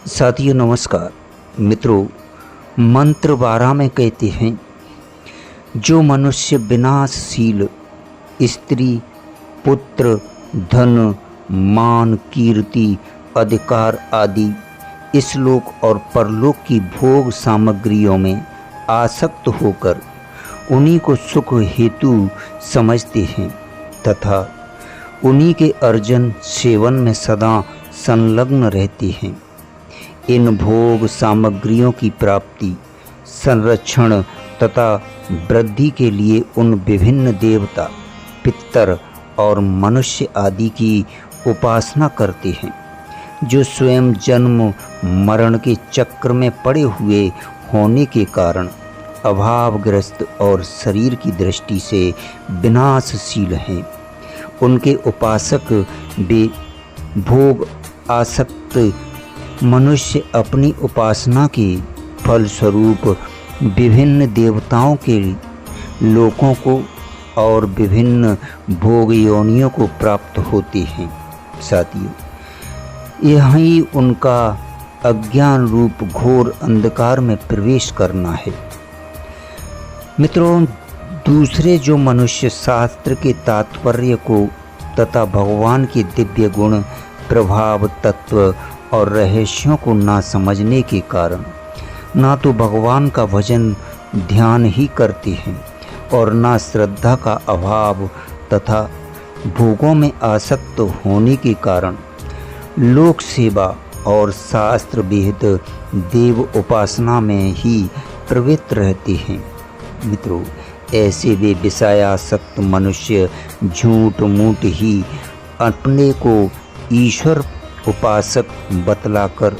साथियों नमस्कार। मित्रों, मंत्र 12 में कहते हैं, जो मनुष्य विनाशशील स्त्री, पुत्र, धन, मान, कीर्ति, अधिकार आदि इस लोक और परलोक की भोग सामग्रियों में आसक्त होकर उन्हीं को सुख हेतु समझते हैं तथा उन्हीं के अर्जन सेवन में सदा संलग्न रहते हैं, इन भोग सामग्रियों की प्राप्ति, संरक्षण तथा वृद्धि के लिए उन विभिन्न देवता, पितर और मनुष्य आदि की उपासना करते हैं, जो स्वयं जन्म मरण के चक्र में पड़े हुए होने के कारण अभावग्रस्त और शरीर की दृष्टि से विनाशशील हैं। उनके उपासक वे भोग आसक्त मनुष्य अपनी उपासना के फलस्वरूप विभिन्न देवताओं के लोकों को और विभिन्न भोग योनियों को प्राप्त होते हैं। साथियों, यही उनका अज्ञान रूप घोर अंधकार में प्रवेश करना है। मित्रों, दूसरे जो मनुष्य शास्त्र के तात्पर्य को तथा भगवान के दिव्य गुण, प्रभाव, तत्व और रहस्यों को ना समझने के कारण ना तो भगवान का भजन ध्यान ही करते हैं और ना श्रद्धा का अभाव तथा भोगों में आसक्त होने के कारण लोक सेवा और शास्त्र विहित देव उपासना में ही प्रवृत्त रहते हैं। मित्रों, ऐसे वे विषयासक्त मनुष्य झूठ मूठ ही अपने को ईश्वर उपासक बतलाकर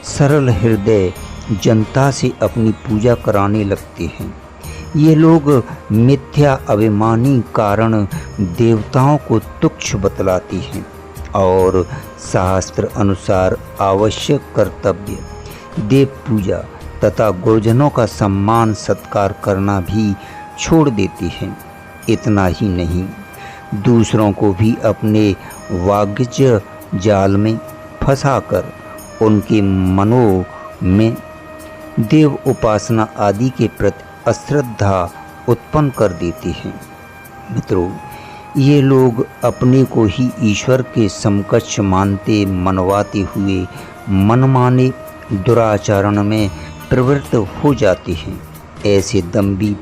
सरल हृदय जनता से अपनी पूजा कराने लगते हैं। ये लोग मिथ्या अभिमानी कारण देवताओं को तुच्छ बतलाते हैं और शास्त्र अनुसार आवश्यक कर्तव्य देव पूजा तथा गुरुजनों का सम्मान सत्कार करना भी छोड़ देते हैं। इतना ही नहीं, दूसरों को भी अपने वाग्य जाल में फंसाकर उनके मनों में देव उपासना आदि के प्रति अश्रद्धा उत्पन्न कर देते हैं। मित्रों, ये लोग अपने को ही ईश्वर के समकक्ष मानते मनवाते हुए मनमाने दुराचरण में प्रवृत्त हो जाते हैं। ऐसे दंभी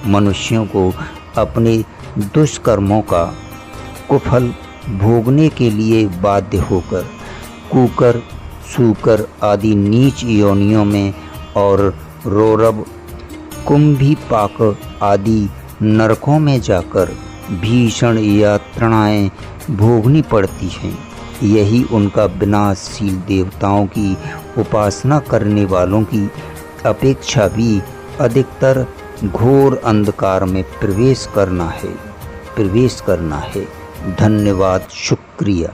मनुष्यों को अपने दुष्कर्मों का कुफल भोगने के लिए बाध्य होकर कुकर, सूकर आदि नीच योनियों में और रौरव, कुंभीपाक आदि नरकों में जाकर भीषण यातनाएं भोगनी पड़ती हैं। यही उनका विनाशशील देवताओं की उपासना करने वालों की अपेक्षा भी अधिकतर घोर अंधकार में प्रवेश करना है। धन्यवाद, शुक्रिया।